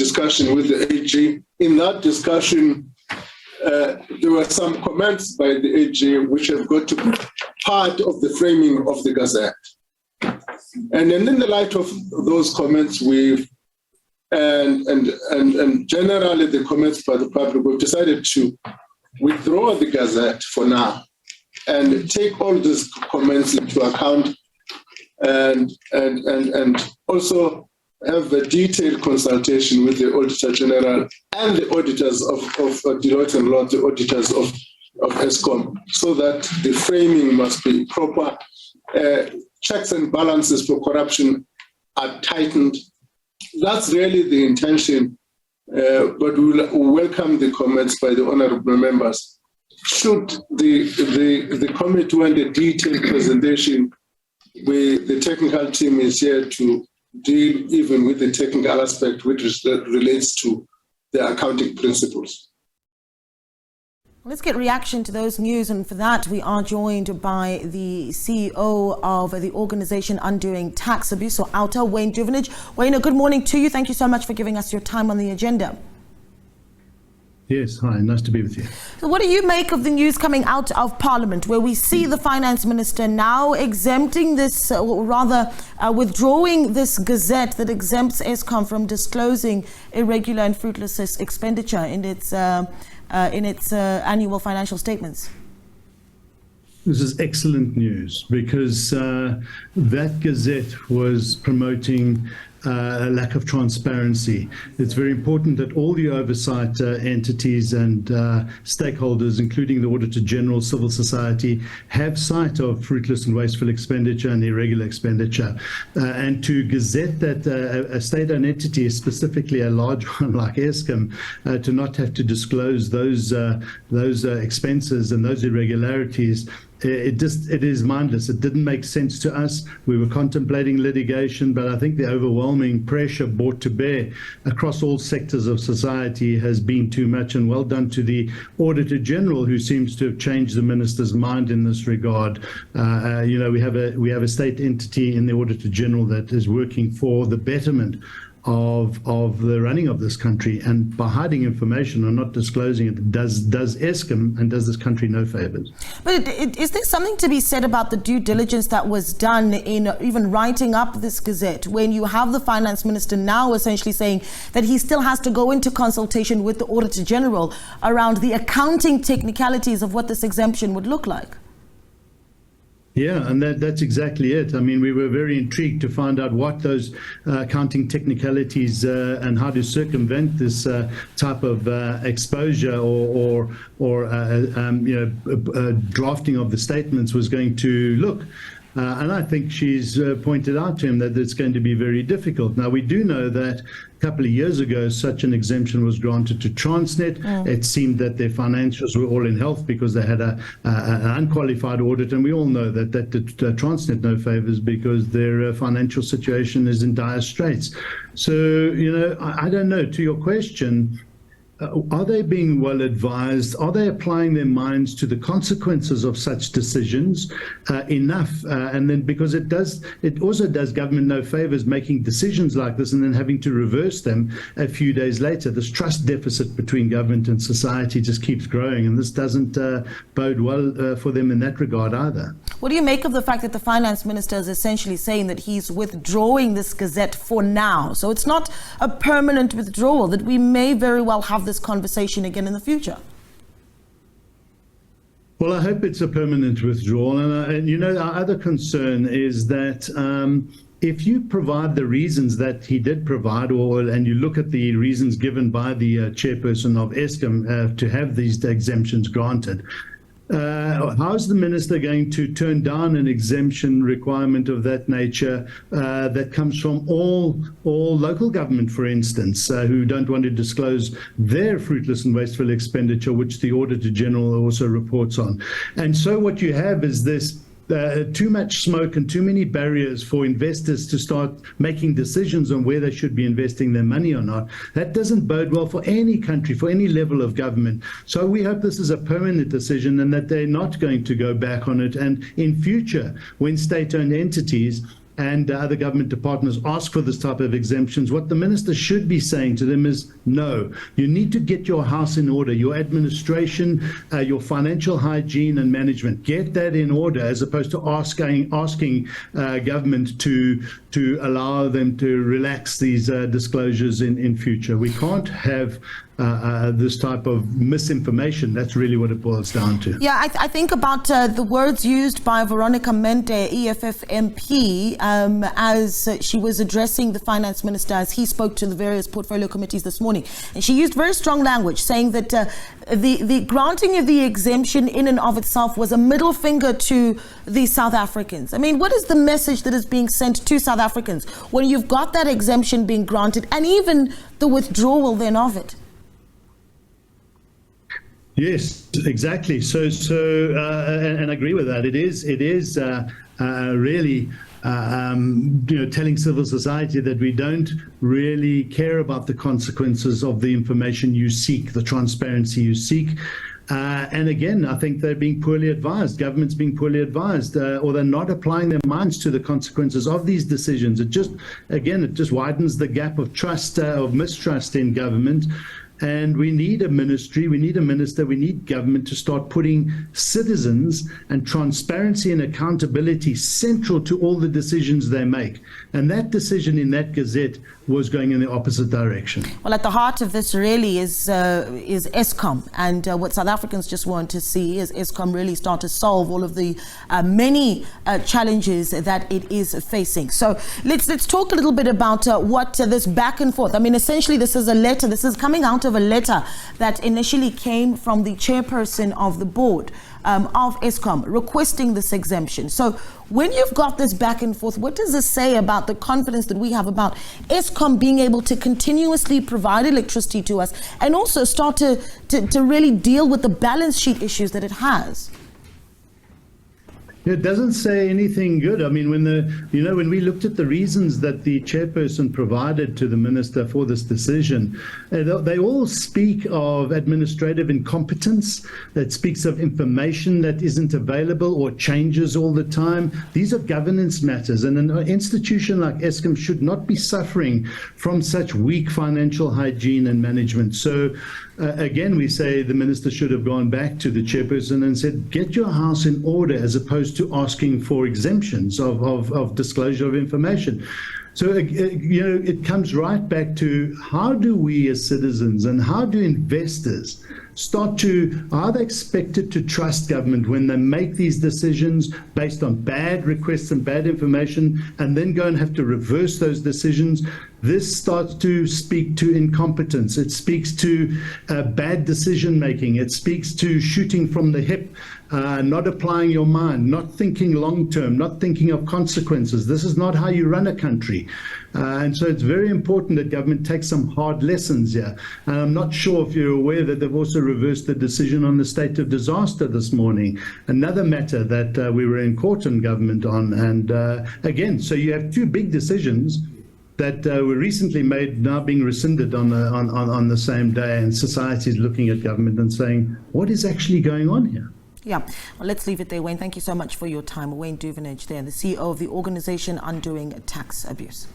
discussion with the AG. In that discussion, there were some comments by the AG which have got to be part of the framing of the gazette. And then in the light of those comments, and generally the comments by the public, we've decided to withdraw the gazette for now and take all these comments into account and also have a detailed consultation with the Auditor General and the auditors of Deloitte and Lodge, the auditors of Eskom, so that the framing must be proper. Checks and balances for corruption are tightened. That's really the intention, but we'll welcome the comments by the honourable members. Should the committee want a detailed presentation, the technical team is here to deal even with the technical aspect which relates to the accounting principles. Let's get reaction to those news, and for that we are joined by the CEO of the organisation Undoing Tax Abuse, or OUTA, Wayne Duvenage. Wayne, a good morning to you. Thank you so much for giving us your time on the agenda. Yes, hi, nice to be with you. So what do you make of the news coming out of Parliament, where we see the Finance Minister now exempting this, or rather withdrawing this gazette that exempts Eskom from disclosing irregular and fruitless expenditure in its annual financial statements? This is excellent news, because that gazette was promoting a lack of transparency. It's very important that all the oversight entities and stakeholders, including the Auditor General, civil society, have sight of fruitless and wasteful expenditure and irregular expenditure. And to gazette that a state-owned entity, specifically a large one like Eskom, to not have to disclose those expenses and those irregularities, it is mindless. It didn't make sense to us. We were contemplating litigation, but I think the overwhelming pressure brought to bear across all sectors of society has been too much, and well done to the Auditor General, who seems to have changed the Minister's mind in this regard. We have a state entity in the Auditor General that is working for the betterment of the running of this country, and by hiding information or not disclosing it does Eskom and does this country no favors. But is there something to be said about the due diligence that was done in even writing up this gazette, when you have the Finance Minister now essentially saying that he still has to go into consultation with the Auditor General around the accounting technicalities of what this exemption would look like? Yeah, and that's exactly it. I mean, we were very intrigued to find out what those accounting technicalities and how to circumvent this type of exposure or drafting of the statements was going to look. And I think she's pointed out to him that it's going to be very difficult. Now, we do know that a couple of years ago, such an exemption was granted to Transnet. It seemed that their financials were all in health because they had an unqualified audit. And we all know that did Transnet no favors, because their financial situation is in dire straits. So, I don't know, to your question, are they being well advised? Are they applying their minds to the consequences of such decisions enough? And then, because it also does government no favors making decisions like this and then having to reverse them a few days later. This trust deficit between government and society just keeps growing, and this doesn't bode well for them in that regard either. What do you make of the fact that the Finance Minister is essentially saying that he's withdrawing this gazette for now? So it's not a permanent withdrawal, that we may very well have this conversation again in the future. Well, I hope it's a permanent withdrawal. And our other concern is that if you provide the reasons that he did provide, and you look at the reasons given by the chairperson of Eskom to have these exemptions granted, how is the minister going to turn down an exemption requirement of that nature that comes from all local government, for instance, who don't want to disclose their fruitless and wasteful expenditure, which the Auditor General also reports on? And so what you have is this too much smoke and too many barriers for investors to start making decisions on where they should be investing their money or not. That doesn't bode well for any country, for any level of government. So we hope this is a permanent decision and that they're not going to go back on it. And in future, when state-owned entities and other government departments ask for this type of exemptions, what the minister should be saying to them is, no, you need to get your house in order, your administration, your financial hygiene and management, get that in order, as opposed to asking government to allow them to relax these disclosures in future. We can't have this type of misinformation. That's really what it boils down to. Yeah, I think about the words used by Veronica Mente, EFF MP, as she was addressing the finance minister as he spoke to the various portfolio committees this morning. And she used very strong language, saying that the granting of the exemption in and of itself was a middle finger to the South Africans. I mean, what is the message that is being sent to South Africans when you've got that exemption being granted and even the withdrawal then of it? Yes, exactly. So, and I agree with that. It is really, telling civil society that we don't really care about the consequences of the information you seek, the transparency you seek. And again, I think they're being poorly advised. Government's being poorly advised, or they're not applying their minds to the consequences of these decisions. It just widens the gap of trust, of mistrust in government. And we need a ministry, we need a minister, we need government to start putting citizens and transparency and accountability central to all the decisions they make. And that decision in that gazette was going in the opposite direction. Well, at the heart of this really is Eskom. And what South Africans just want to see is Eskom really start to solve all of the many challenges that it is facing. So let's talk a little bit about what this back and forth. I mean, essentially, this is a letter. This is coming out of a letter that initially came from the chairperson of the board of Eskom requesting this exemption. So when you've got this back and forth, what does this say about the confidence that we have about Eskom being able to continuously provide electricity to us and also start to really deal with the balance sheet issues that it has? It doesn't say anything good. I mean, when we looked at the reasons that the chairperson provided to the minister for this decision, they all speak of administrative incompetence. That speaks of information that isn't available or changes all the time. These are governance matters, and an institution like Eskom should not be suffering from such weak financial hygiene and management. So again, we say the minister should have gone back to the chairperson and said, get your house in order, as opposed to asking for exemptions of disclosure of information. So, it comes right back to, how do we as citizens and how do investors are they expected to trust government when they make these decisions based on bad requests and bad information, and then go and have to reverse those decisions? This starts to speak to incompetence. It speaks to bad decision making. It speaks to shooting from the hip, not applying your mind, not thinking long term, not thinking of consequences. This is not how you run a country. And so it's very important that government takes some hard lessons here. And I'm not sure if you're aware that they've also reversed the decision on the state of disaster this morning, another matter that we were in court in government on. And again, so you have two big decisions that were recently made, now being rescinded on the same day, and society is looking at government and saying, what is actually going on here? Yeah, well, let's leave it there, Wayne. Thank you so much for your time. Wayne Duvenage there, the CEO of the organization Undoing Tax Abuse.